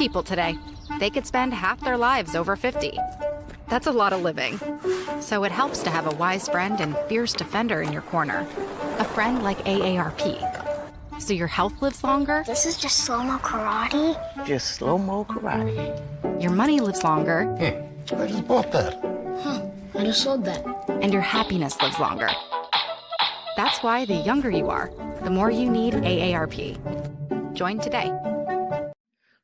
people today. They could spend half their lives over 50. That's a lot of living. So it helps to have a wise friend and fierce defender in your corner. A friend like AARP. So your health lives longer. This is just slow-mo karate? Just slow-mo karate. Your money lives longer. I just bought that. I just sold that. And your happiness lives longer. That's why the younger you are, the more you need AARP. Join today.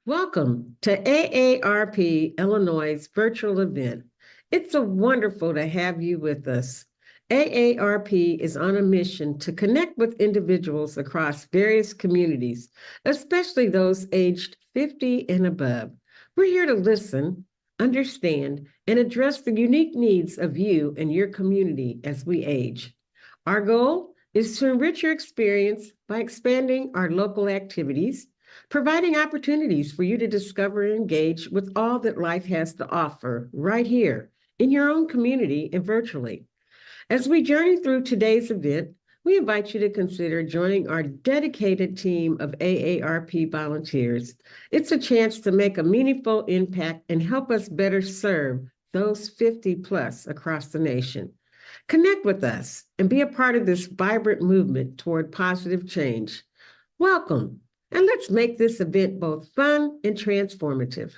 Welcome to AARP Illinois' virtual event. It's wonderful to have you with us. AARP is on a mission to connect with individuals across various communities, especially those aged 50 and above. We're here to listen, understand, and address the unique needs of you and your community as we age. Our goal is to enrich your experience by expanding our local activities, providing opportunities for you to discover and engage with all that life has to offer right here in your own community and virtually. As we journey through today's event, we invite you to consider joining our dedicated team of AARP volunteers. It's a chance to make a meaningful impact and help us better serve those 50 plus across the nation. Connect with us and be a part of this vibrant movement toward positive change. Welcome, and let's make this event both fun and transformative.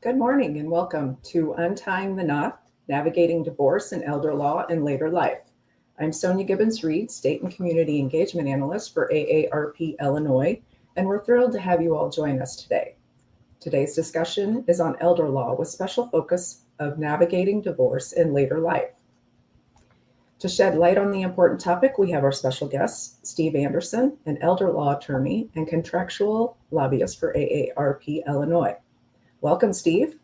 Good morning and welcome to Untying the Knot, Navigating Divorce and Elder Law in Later Life. I'm Sonia Gibbons-Reed, State and Community Engagement Analyst for AARP Illinois, and we're thrilled to have you all join us today. Today's discussion is on elder law with special focus of navigating divorce in later life. To shed light on the important topic, we have our special guest, Steve Andersson, an elder law attorney and contractual lobbyist for AARP Illinois. Welcome, Steve.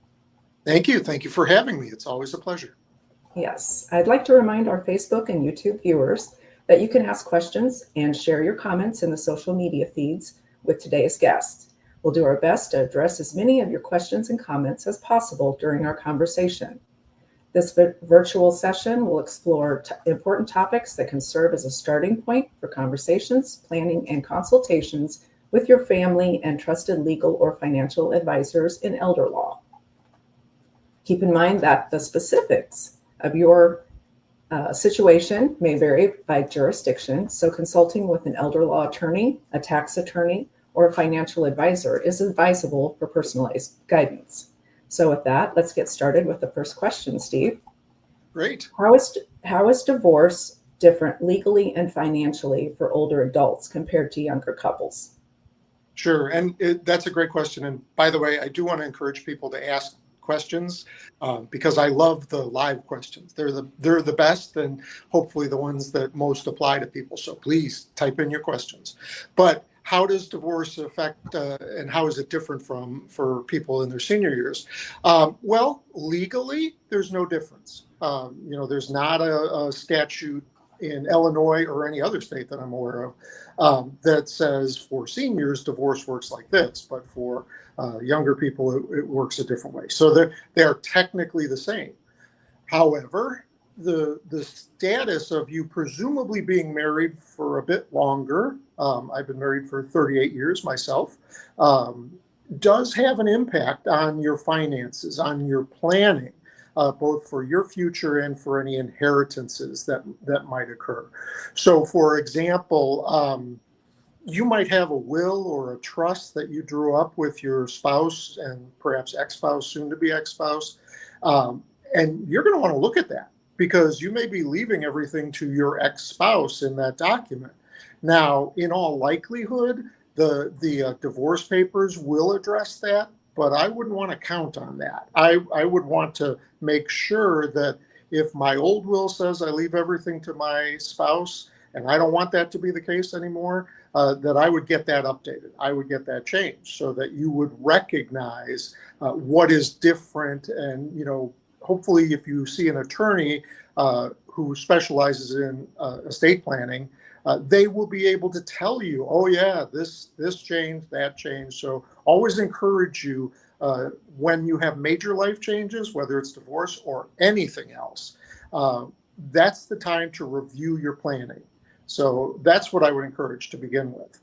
Thank you. Thank you for having me. It's always a pleasure. Yes, I'd like to remind our Facebook and YouTube viewers that you can ask questions and share your comments in the social media feeds with today's guest. We'll do our best to address as many of your questions and comments as possible during our conversation. This virtual session will explore important topics that can serve as a starting point for conversations, planning, and consultations with your family and trusted legal or financial advisors in elder law. Keep in mind that the specifics of your situation may vary by jurisdiction, so consulting with an elder law attorney, a tax attorney, or a financial advisor is advisable for personalized guidance. So with that, let's get started with the first question, Steve. Great. How is divorce different legally and financially for older adults compared to younger couples? Sure. And that's a great question. And by the way, I do want to encourage people to ask questions because I love the live questions. They're the best and hopefully the ones that most apply to people. So please type in your questions. But how does divorce affect and how is it different for people in their senior years? Well, legally, there's no difference. There's not a statute in Illinois or any other state that I'm aware of that says for seniors, divorce works like this, but for younger people, it works a different way. So they are technically the same. However, the status of you presumably being married for a bit longer, I've been married for 38 years myself, does have an impact on your finances, on your planning, both for your future and for any inheritances that might occur. So for example, you might have a will or a trust that you drew up with your spouse and perhaps ex-spouse, soon to be ex-spouse, and you're going to want to look at that because you may be leaving everything to your ex-spouse in that document. Now, in all likelihood, the divorce papers will address that, but I wouldn't want to count on that. I would want to make sure that if my old will says I leave everything to my spouse and I don't want that to be the case anymore, that I would get that updated. I would get that changed so that you would recognize what is different. And, hopefully if you see an attorney who specializes in estate planning, They will be able to tell you, oh yeah, this changed, that changed. So always encourage you when you have major life changes, whether it's divorce or anything else, that's the time to review your planning. So that's what I would encourage to begin with.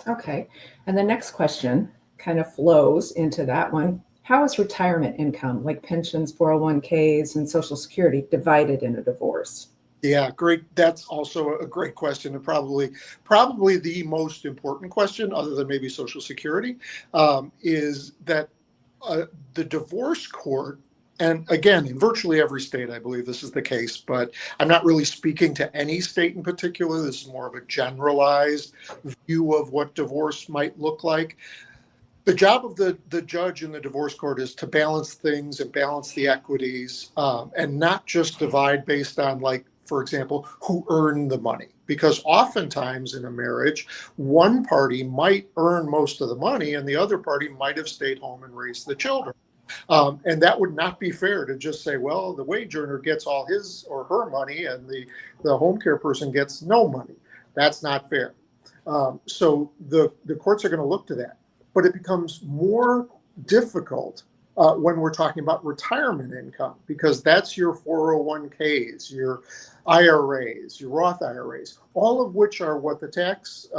Okay. And the next question kind of flows into that one. How is retirement income, like pensions, 401ks, and Social Security, divided in a divorce? Yeah, great. That's also a great question, and probably the most important question, other than maybe Social Security, is that the divorce court, and again, in virtually every state, I believe this is the case, but I'm not really speaking to any state in particular. This is more of a generalized view of what divorce might look like. The job of the judge in the divorce court is to balance things and balance the equities, and not just divide based on, like, for example, who earned the money. Because oftentimes in a marriage, one party might earn most of the money and the other party might have stayed home and raised the children. And that would not be fair to just say, well, the wage earner gets all his or her money and the home care person gets no money. That's not fair. So the courts are going to look to that. But it becomes more difficult when we're talking about retirement income, because that's your 401ks, your IRAs, your Roth IRAs, all of which are what the tax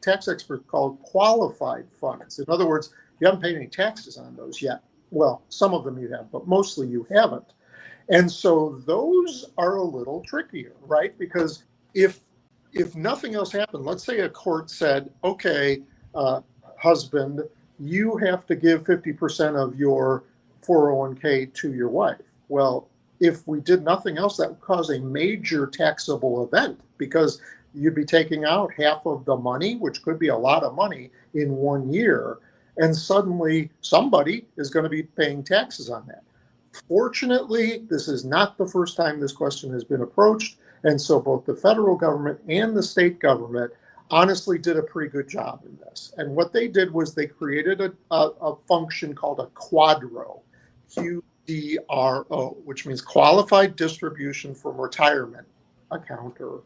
experts call qualified funds. In other words, you haven't paid any taxes on those yet. Well, some of them you have, but mostly you haven't. And so those are a little trickier, right? Because if nothing else happened, let's say a court said, okay, husband, you have to give 50% of your 401k to your wife. Well, if we did nothing else, that would cause a major taxable event, because you'd be taking out half of the money, which could be a lot of money in 1 year. And suddenly somebody is going to be paying taxes on that. Fortunately, this is not the first time this question has been approached. And so both the federal government and the state government honestly did a pretty good job in this. And what they did was they created a function called a quadro, QDRO, which means Qualified Distribution from Retirement Account or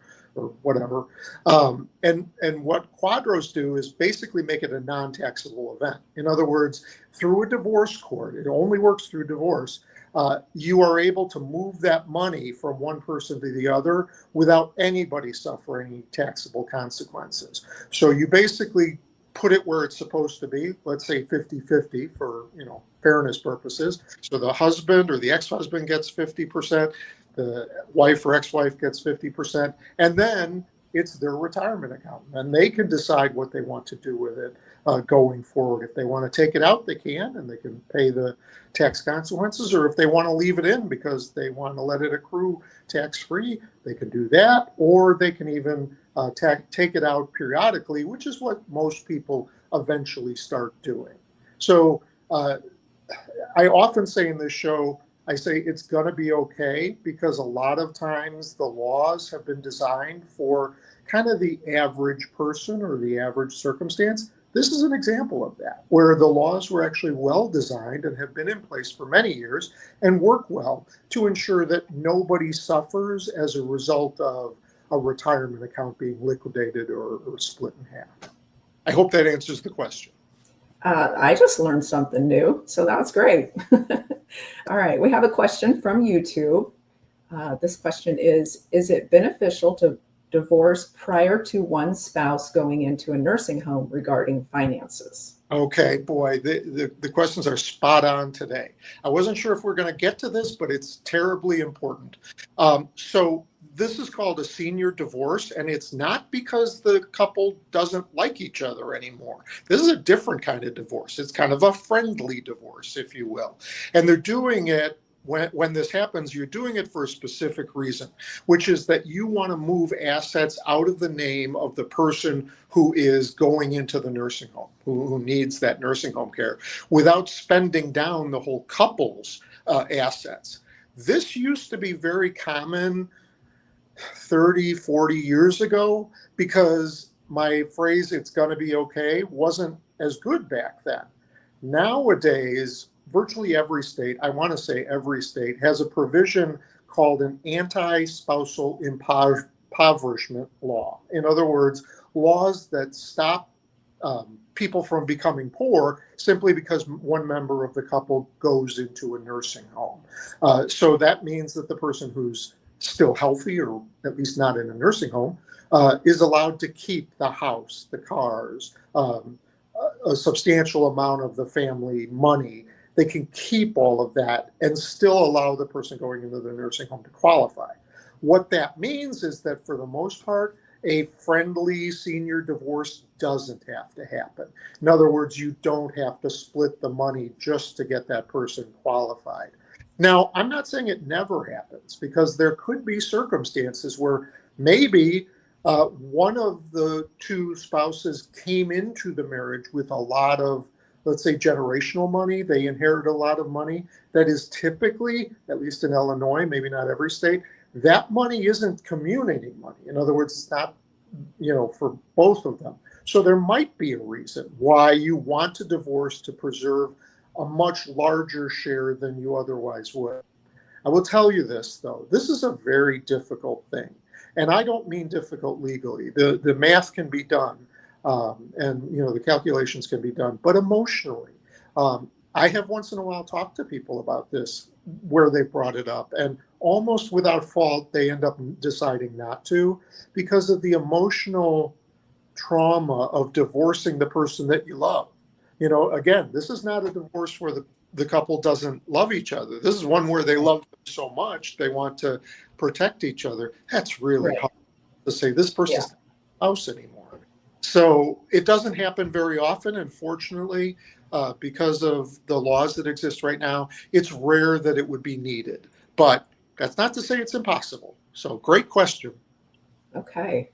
whatever. And what quadros do is basically make it a non-taxable event. In other words, through a divorce court, it only works through divorce, you are able to move that money from one person to the other without anybody suffering any taxable consequences. So you basically put it where it's supposed to be, let's say 50-50 for, fairness purposes. So the husband or the ex-husband gets 50%, the wife or ex-wife gets 50%, and then it's their retirement account. And they can decide what they want to do with it going forward. If they want to take it out, they can, and they can pay the tax consequences. Or if they want to leave it in because they want to let it accrue tax-free, they can do that. Or they can even take it out periodically, which is what most people eventually start doing. So I often say in this show, I say it's going to be okay, because a lot of times the laws have been designed for kind of the average person or the average circumstance. This is an example of that, where the laws were actually well designed and have been in place for many years and work well to ensure that nobody suffers as a result of a retirement account being liquidated or split in half. I hope that answers the question. I just learned something new, so that's great. All right, we have a question from YouTube. This question is it beneficial to divorce prior to one spouse going into a nursing home regarding finances? Okay, boy, the questions are spot on today. I wasn't sure if we're going to get to this, but it's terribly important. So this is called a senior divorce, and it's not because the couple doesn't like each other anymore. This is a different kind of divorce. It's kind of a friendly divorce, if you will. And they're doing it, when this happens, you're doing it for a specific reason, which is that you want to move assets out of the name of the person who is going into the nursing home, who needs that nursing home care, without spending down the whole couple's assets. This used to be very common 30, 40 years ago, because my phrase, it's going to be okay, wasn't as good back then. Nowadays, virtually every state, I want to say every state, has a provision called an anti-spousal impoverishment law. In other words, laws that stop people from becoming poor simply because one member of the couple goes into a nursing home. So that means that the person who's still healthy, or at least not in a nursing home, is allowed to keep the house, the cars, a substantial amount of the family money. They can keep all of that and still allow the person going into the nursing home to qualify. What that means is that for the most part, a friendly senior divorce doesn't have to happen. In other words, you don't have to split the money just to get that person qualified. Now, I'm not saying it never happens, because there could be circumstances where maybe one of the two spouses came into the marriage with a lot of, let's say, generational money. They inherit a lot of money that is typically, at least in Illinois, maybe not every state, that money isn't community money. In other words, it's not, for both of them. So there might be a reason why you want to divorce to preserve a much larger share than you otherwise would. I will tell you this, though. This is a very difficult thing. And I don't mean difficult legally. The math can be done, and the calculations can be done, but emotionally, I have once in a while talked to people about this where they brought it up, and almost without fault, they end up deciding not to, because of the emotional trauma of divorcing the person that you love. Again, this is not a divorce where the couple doesn't love each other. This is one where they love them so much they want to protect each other. That's really hard to say. This person's not a house anymore. So it doesn't happen very often, unfortunately, because of the laws that exist right now. It's rare that it would be needed, but that's not to say it's impossible. So great question. Okay.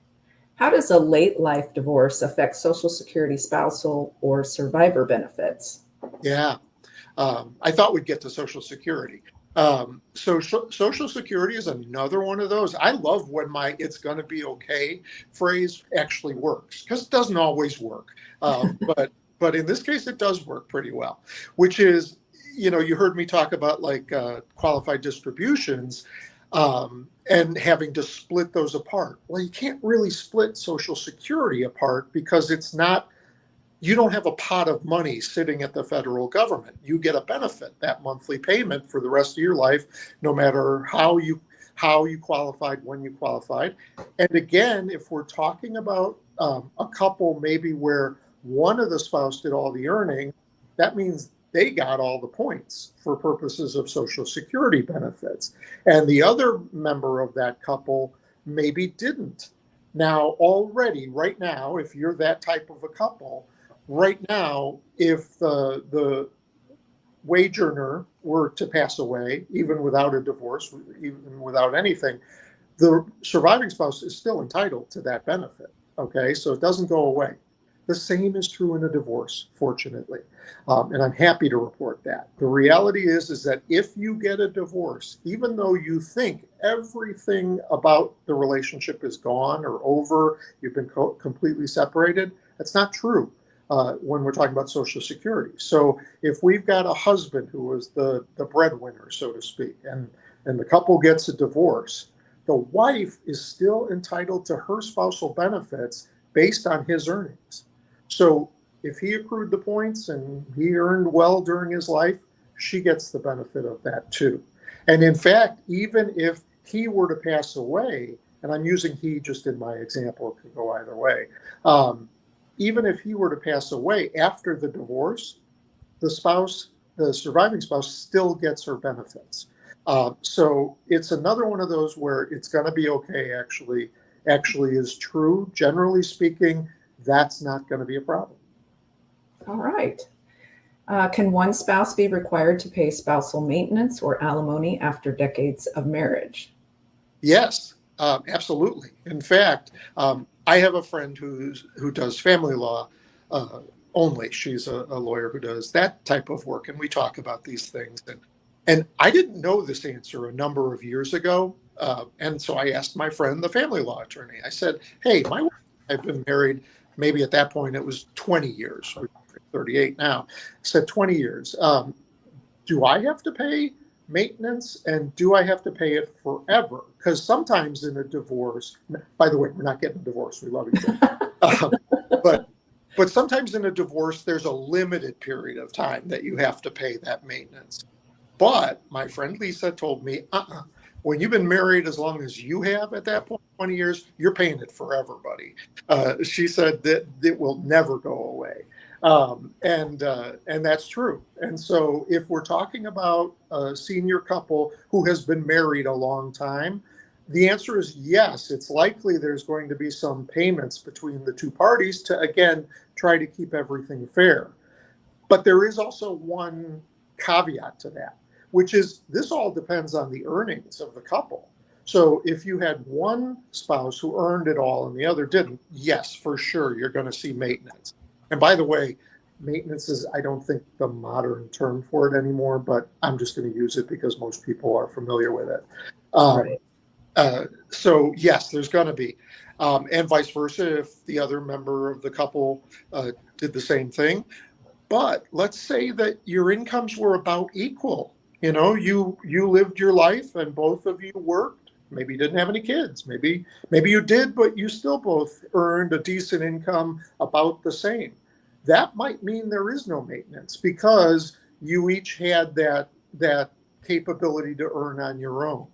How does a late life divorce affect Social Security spousal or survivor benefits? Yeah. I thought we'd get to Social Security. So Social Security is another one of those. I love when my "it's going to be okay" phrase actually works, because it doesn't always work. But in this case, it does work pretty well, which is, you heard me talk about qualified distributions and having to split those apart. Well, you can't really split Social Security apart, because it's not, you don't have a pot of money sitting at the federal government. You get a benefit, that monthly payment for the rest of your life, no matter how you qualified, when you qualified. And again, if we're talking about a couple maybe where one of the spouse did all the earning, that means they got all the points for purposes of Social Security benefits. And the other member of that couple maybe didn't. Now, already, right now, if you're that type of a couple, right now, if the wage earner were to pass away, even without a divorce, even without anything, the surviving spouse is still entitled to that benefit. Okay, so it doesn't go away. The same is true in a divorce, fortunately. And I'm happy to report that. The reality is that if you get a divorce, even though you think everything about the relationship is gone or over, you've been completely separated, that's not true when we're talking about Social Security. So if we've got a husband who was the breadwinner, so to speak, and the couple gets a divorce, the wife is still entitled to her spousal benefits based on his earnings. So if he accrued the points and he earned well during his life, she gets the benefit of that too. And in fact, even if he were to pass away, and I'm using he just in my example, it could go either way. Even if he were to pass away after the divorce, the surviving spouse still gets her benefits. So it's another one of those where it's going to be okay actually is true. Generally speaking, that's not going to be a problem. All right. Can one spouse be required to pay spousal maintenance or alimony after decades of marriage? Yes, absolutely. In fact, I have a friend who does family law only. She's a lawyer who does that type of work, and we talk about these things. And I didn't know this answer a number of years ago. And so I asked my friend, the family law attorney, I said, hey, my wife and I have been married, maybe at that point it was 20 years, we're 38 now. I said 20 years. Do I have to pay maintenance, and do I have to pay it forever? Because sometimes in a divorce, by the way, we're not getting a divorce. We love each other. But sometimes in a divorce, there's a limited period of time that you have to pay that maintenance. But my friend Lisa told me, when you've been married as long as you have at that point, 20 years, you're paying it forever, buddy. She said that it will never go away. And that's true. And so if we're talking about a senior couple who has been married a long time, the answer is yes. It's likely there's going to be some payments between the two parties to, again, try to keep everything fair. But there is also one caveat to that, which is this all depends on the earnings of the couple. So if you had one spouse who earned it all and the other didn't, yes, for sure, you're going to see maintenance. And by the way, maintenance is, I don't think, the modern term for it anymore, but I'm just going to use it because most people are familiar with it. Right. So yes, there's going to be, and vice versa if the other member of the couple did the same thing. But let's say that your incomes were about equal. You know, you lived your life and both of you worked. Maybe you didn't have any kids. Maybe you did, but you still both earned a decent income about the same. That might mean there is no maintenance because you each had that capability to earn on your own.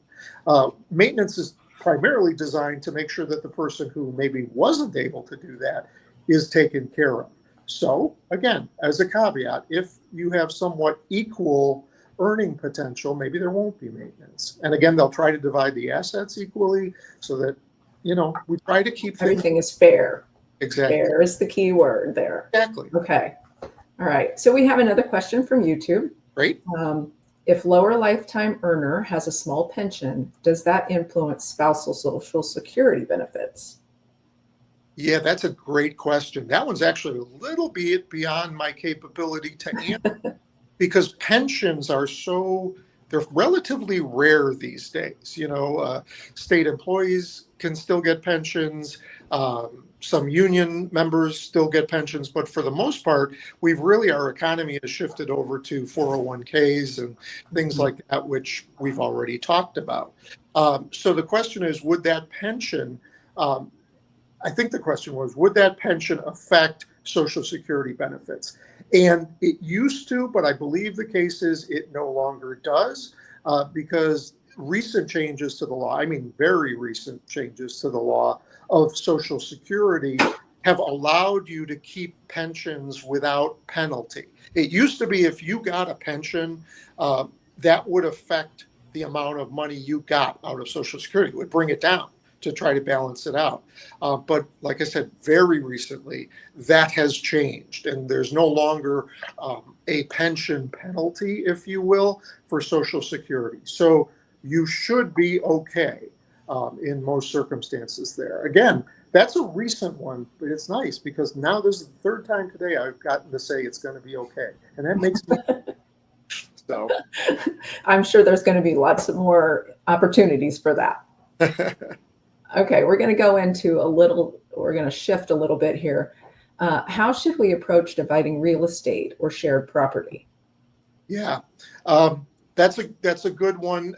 Maintenance is primarily designed to make sure that the person who maybe wasn't able to do that is taken care of. So again, as a caveat, if you have somewhat equal earning potential, maybe there won't be maintenance. And again, they'll try to divide the assets equally so that, you know, we try to keep Everything is fair. Exactly. Fair is the key word there. Exactly. Okay. All right. So we have another question from YouTube. Great. If lower lifetime earner has a small pension, does that influence spousal Social Security benefits? Yeah, that's a great question. That one's actually a little bit beyond my capability to answer because pensions are they're relatively rare these days. You know, state employees can still get pensions. Some union members still get pensions, but for the most part, our economy has shifted over to 401ks and things like that, which we've already talked about. So the question is, would that pension, I think the question was, would that pension affect Social Security benefits? And it used to, but I believe the case is it no longer does because recent changes to the law, I mean, very recent changes to the law of Social Security have allowed you to keep pensions without penalty. It used to be if you got a pension, that would affect the amount of money you got out of Social Security. It would bring it down to try to balance it out. But like I said, very recently, that has changed. And there's no longer a pension penalty, if you will, for Social Security. So you should be okay in most circumstances there. Again, that's a recent one, but it's nice because now this is the third time today I've gotten to say it's going to be okay. And that makes me so. I'm sure there's going to be lots of more opportunities for that. Okay, we're going to shift a little bit here. How should we approach dividing real estate or shared property? Yeah, that's a good one.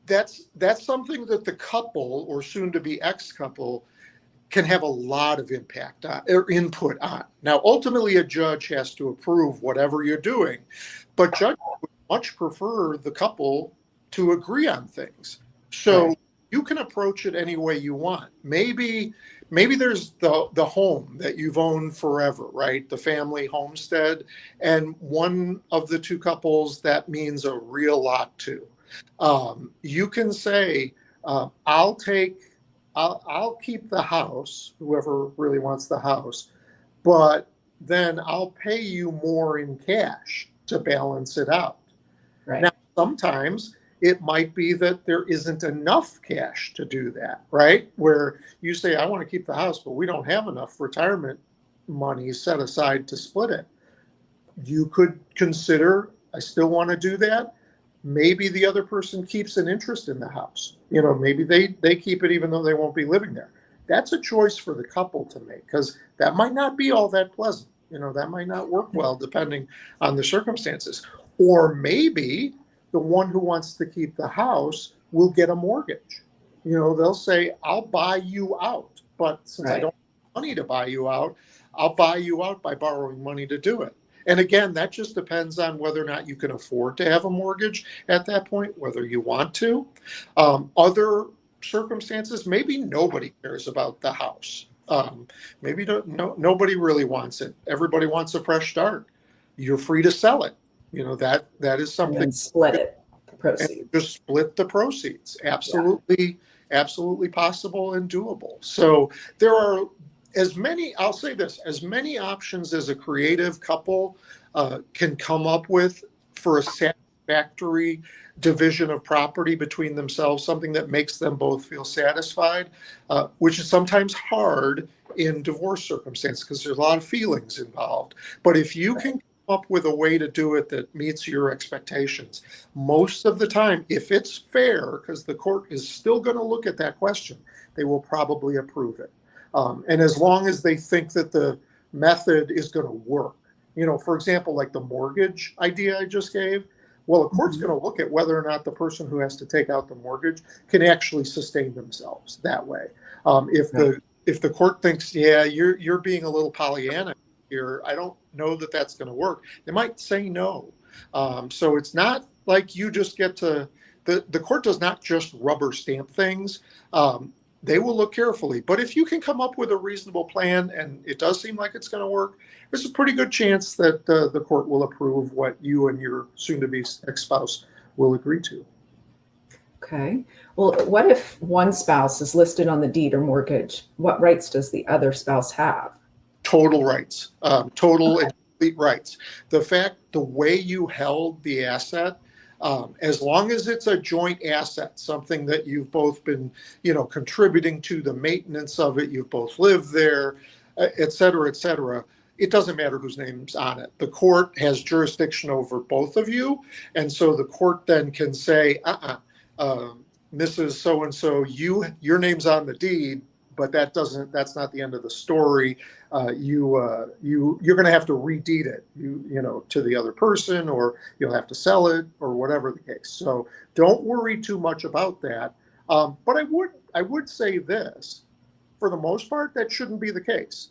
That's something that the couple or soon to be ex-couple can have a lot of impact on or input on. Now, ultimately, a judge has to approve whatever you're doing, but judges would much prefer the couple to agree on things. So right. You can approach it any way you want. Maybe there's the home that you've owned forever, right? The family homestead, and one of the two couples that means a real lot to. You can say, I'll keep the house, whoever really wants the house, but then I'll pay you more in cash to balance it out. Right. Now, sometimes it might be that there isn't enough cash to do that, right? Where you say, I want to keep the house, but we don't have enough retirement money set aside to split it. You could consider, I still want to do that. Maybe the other person keeps an interest in the house. You know, maybe they keep it even though they won't be living there. That's a choice for the couple to make because that might not be all that pleasant. You know, that might not work well depending on the circumstances. Or maybe the one who wants to keep the house will get a mortgage. They'll say, I'll buy you out, but since I don't have money to buy you out, I'll buy you out by borrowing money to do it. And again, that just depends on whether or not you can afford to have a mortgage at that point, whether you want to. Other circumstances, maybe nobody cares about the house. Maybe nobody really wants it. Everybody wants a fresh start. You're free to sell it. That is something. And split it, the proceeds. And just split the proceeds. Absolutely possible and doable. So there are I'll say this, as many options as a creative couple can come up with for a satisfactory division of property between themselves, something that makes them both feel satisfied, which is sometimes hard in divorce circumstances because there's a lot of feelings involved. But if you can come up with a way to do it that meets your expectations, most of the time, if it's fair, because the court is still going to look at that question, they will probably approve it. And as long as they think that the method is going to work, for example, like the mortgage idea I just gave, well, a court's going to look at whether or not the person who has to take out the mortgage can actually sustain themselves that way. If the court thinks, you're being a little Pollyanna here, I don't know that that's going to work, they might say no. So it's not like you just get to, the court does not just rubber stamp things. They will look carefully. But if you can come up with a reasonable plan and it does seem like it's going to work, there's a pretty good chance that the court will approve what you and your soon-to-be ex-spouse will agree to. Okay. Well, what if one spouse is listed on the deed or mortgage? What rights does the other spouse have? Total rights, total and complete rights. The way you held the asset, as long as it's a joint asset, something that you've both been, contributing to the maintenance of it, you've both lived there, et cetera, it doesn't matter whose name's on it. The court has jurisdiction over both of you. And so the court then can say, Mrs. So-and-so, your name's on the deed, but that's not the end of the story. You're going to have to redeed it, to the other person, or you'll have to sell it, or whatever the case. So don't worry too much about that. But I would say this, for the most part, that shouldn't be the case.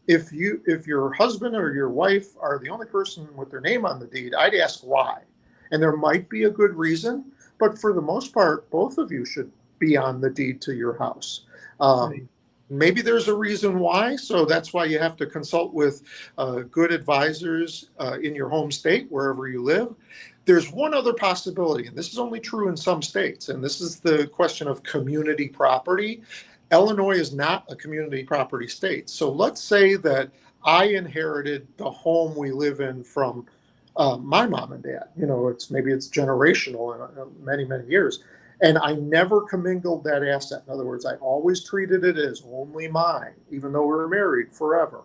If your husband or your wife are the only person with their name on the deed, I'd ask why. And there might be a good reason, but for the most part, both of you should be on the deed to your house. Maybe there's a reason why, so that's why you have to consult with good advisors in your home state, wherever you live. There's one other possibility, and this is only true in some states, and this is the question of community property. Illinois is not a community property state. So let's say that I inherited the home we live in from my mom and dad. Maybe it's generational in many, many years. And I never commingled that asset. In other words, I always treated it as only mine, even though we were married forever.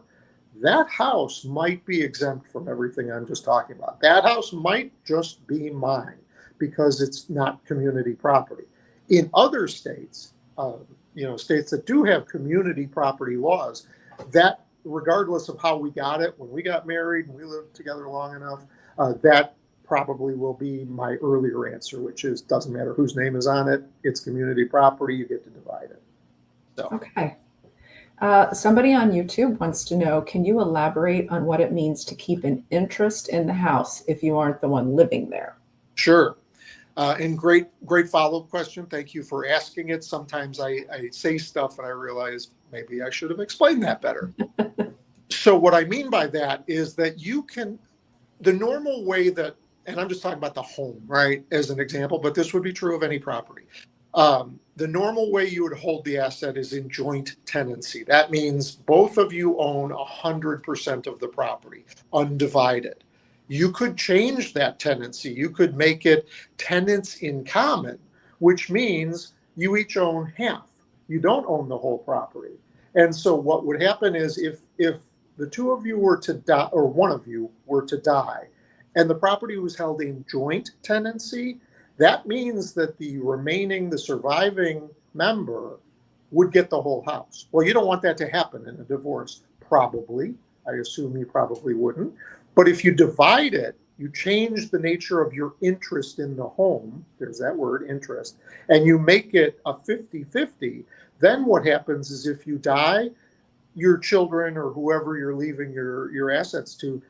That house might be exempt from everything I'm just talking about. That house might just be mine because it's not community property. In other states, states that do have community property laws, that regardless of how we got it, when we got married and we lived together long enough, that probably will be my earlier answer, which is doesn't matter whose name is on it. It's community property. You get to divide it. So. Okay. Somebody on YouTube wants to know, can you elaborate on what it means to keep an interest in the house if you aren't the one living there? Sure. And great follow-up question. Thank you for asking it. Sometimes I say stuff and I realize maybe I should have explained that better. So what I mean by that is that the normal way that, and I'm just talking about the home, right, as an example, but this would be true of any property. The normal way you would hold the asset is in joint tenancy. That means both of you own 100% of the property, undivided. You could change that tenancy. You could make it tenants in common, which means you each own half. You don't own the whole property. And so what would happen is if the two of you were to die, or one of you were to die, and the property was held in joint tenancy, that means that the surviving member would get the whole house. Well, you don't want that to happen in a divorce, probably. I assume you probably wouldn't. But if you divide it you change the nature of your interest in the home, there's that word, interest, and you make it a 50-50, then what happens is if you die, your children or whoever you're leaving your assets to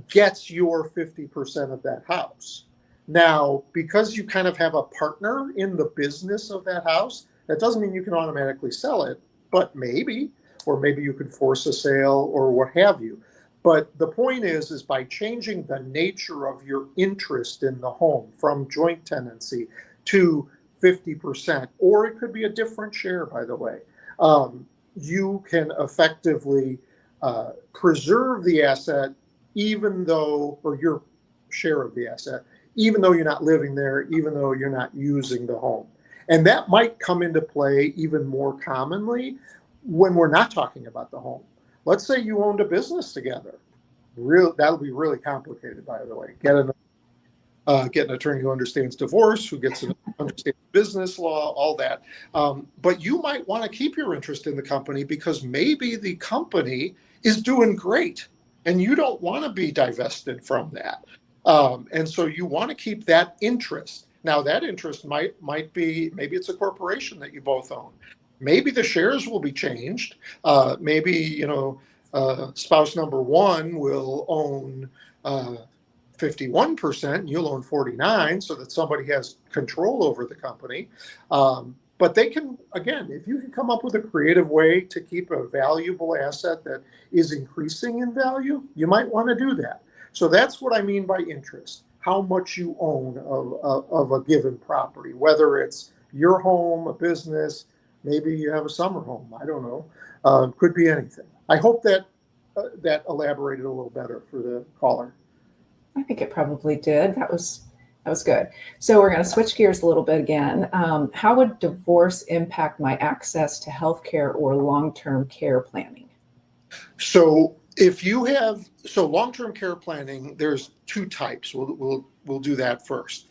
gets your 50% of that house. Now, because you kind of have a partner in the business of that house, that doesn't mean you can automatically sell it, but maybe, or maybe you could force a sale or what have you. But the point is by changing the nature of your interest in the home from joint tenancy to 50%, or it could be a different share, by the way, you can effectively preserve the asset even though, or your share of the asset, even though you're not living there, even though you're not using the home. And that might come into play even more commonly when we're not talking about the home. Let's say you owned a business together. That'll be really complicated, by the way. Get an attorney who understands divorce, who understands business law, all that. But you might want to keep your interest in the company because maybe the company is doing great and you don't want to be divested from that. And so you want to keep that interest. Now, that interest might be, maybe it's a corporation that you both own. Maybe the shares will be changed. Maybe, spouse number one will own 51%, and you'll own 49%, so that somebody has control over the company. But they can, again, if you can come up with a creative way to keep a valuable asset that is increasing in value, you might want to do that. So that's what I mean by interest, how much you own of a given property, whether it's your home, a business, maybe you have a summer home, I don't know, could be anything. I hope that elaborated a little better for the caller. I think it probably did. That was good. So we're going to switch gears a little bit again. How would divorce impact my access to healthcare or long-term care planning? So long-term care planning, there's two types. We'll do that first.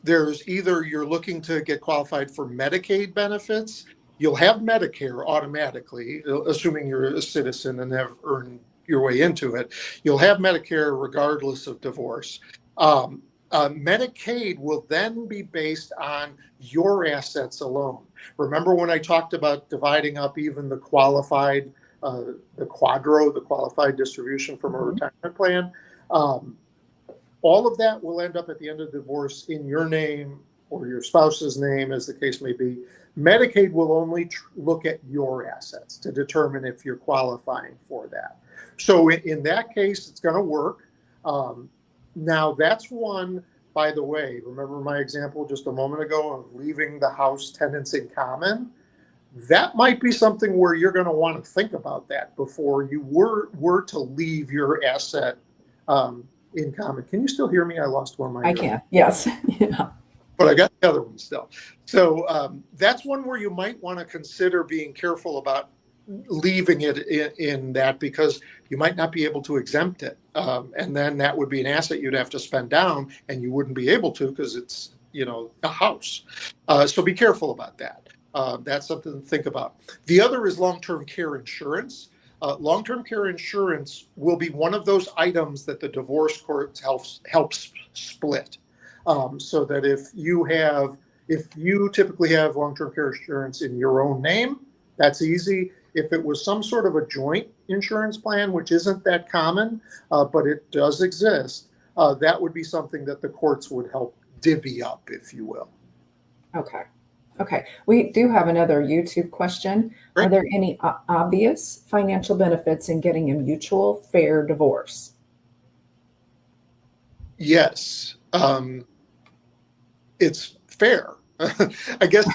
There's either you're looking to get qualified for Medicaid benefits. You'll have Medicare automatically, assuming you're a citizen and have earned your way into it. You'll have Medicare regardless of divorce. Medicaid will then be based on your assets alone. Remember when I talked about dividing up even the qualified, the qualified distribution from a retirement plan? All of that will end up at the end of divorce in your name or your spouse's name, as the case may be. Medicaid will only look at your assets to determine if you're qualifying for that. So in that case, it's going to work. Now, that's one, by the way, remember my example just a moment ago of leaving the house tenants in common? That might be something where you're going to want to think about that before you were to leave your asset in common. Can you still hear me? I lost one of my. I can, yes. Yeah. But I got the other one still. So that's one where you might want to consider being careful about leaving it in that, because you might not be able to exempt it. And then that would be an asset you'd have to spend down, and you wouldn't be able to because it's, a house. So be careful about that. That's something to think about. The other is long-term care insurance. Long-term care insurance will be one of those items that the divorce court helps split. So that if you typically have long-term care insurance in your own name, that's easy. If it was some sort of a joint insurance plan, which isn't that common, but it does exist, that would be something that the courts would help divvy up, if you will. Okay. We do have another YouTube question. Great. Are there any obvious financial benefits in getting a mutual fair divorce? Yes. It's fair. I guess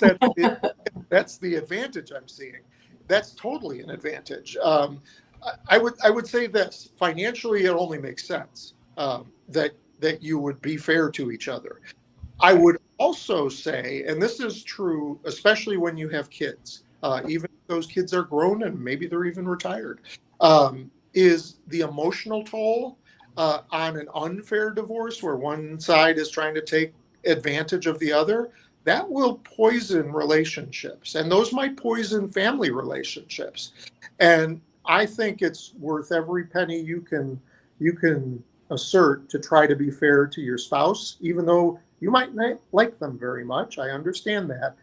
that's the advantage I'm seeing. That's totally an advantage. I would say this: financially, it only makes sense that you would be fair to each other. I would also say, and this is true, especially when you have kids, even if those kids are grown and maybe they're even retired, is the emotional toll on an unfair divorce where one side is trying to take advantage of the other. That will poison relationships, and those might poison family relationships. And I think it's worth every penny you can assert to try to be fair to your spouse, even though you might not like them very much. I understand that,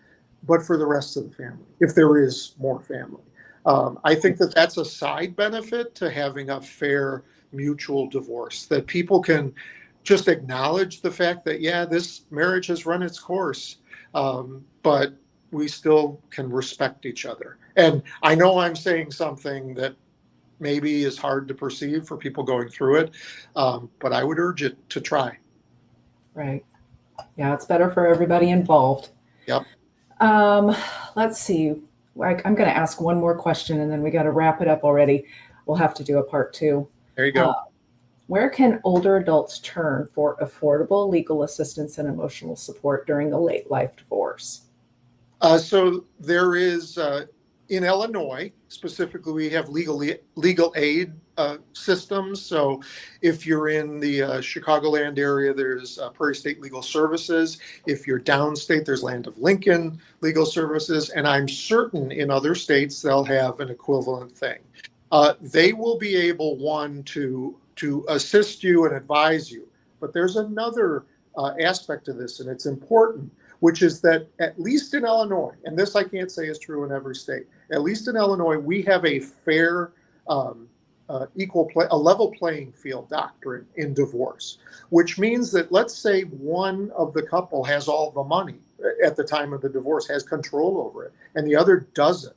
but for the rest of the family, if there is more family. I think that that's a side benefit to having a fair mutual divorce, that people can just acknowledge the fact that, yeah, this marriage has run its course, but we still can respect each other. And I know I'm saying something that maybe is hard to perceive for people going through it, but I would urge it to try. Right. Yeah, it's better for everybody involved. Yep. Let's see. I'm going to ask one more question and then we got to wrap it up already. We'll have to do a part 2. There you go. Where can older adults turn for affordable legal assistance and emotional support during a late life divorce? So there is, in Illinois, specifically, we have legal aid systems. So if you're in the Chicagoland area, there's Prairie State Legal Services. If you're downstate, there's Land of Lincoln Legal Services. And I'm certain in other states, they'll have an equivalent thing. They will be able, one, to assist you and advise you. But there's another aspect to this, and it's important, which is that at least in Illinois, and this I can't say is true in every state, at least in Illinois, we have a fair, a level playing field doctrine in divorce, which means that, let's say one of the couple has all the money at the time of the divorce, has control over it, and the other doesn't.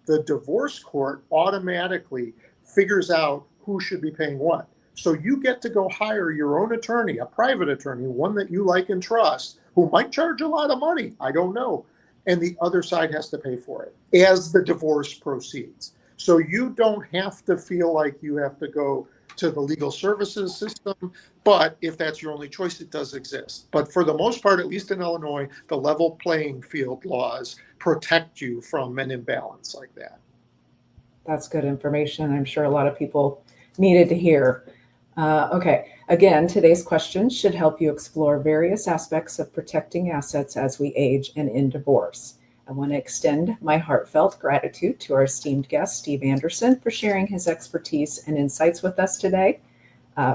The divorce court automatically figures out who should be paying what. So you get to go hire your own attorney, a private attorney, one that you like and trust, who might charge a lot of money, I don't know. And the other side has to pay for it as the divorce proceeds. So you don't have to feel like you have to go to the legal services system, but if that's your only choice, it does exist. But for the most part, at least in Illinois, the level playing field laws protect you from an imbalance like that. That's good information. I'm sure a lot of people needed to hear. Okay. Again, today's questions should help you explore various aspects of protecting assets as we age and in divorce. I want to extend my heartfelt gratitude to our esteemed guest, Steve Andersson, for sharing his expertise and insights with us today.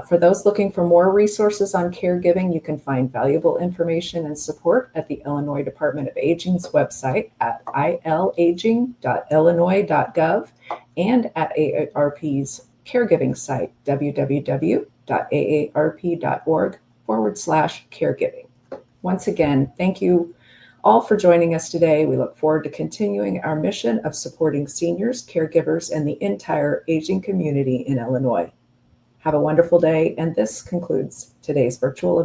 For those looking for more resources on caregiving, you can find valuable information and support at the Illinois Department of Aging's website at ilaging.illinois.gov and at AARP's caregiving site, www.aarp.org/caregiving. Once again, thank you all for joining us today. We look forward to continuing our mission of supporting seniors, caregivers, and the entire aging community in Illinois. Have a wonderful day, and this concludes today's virtual event.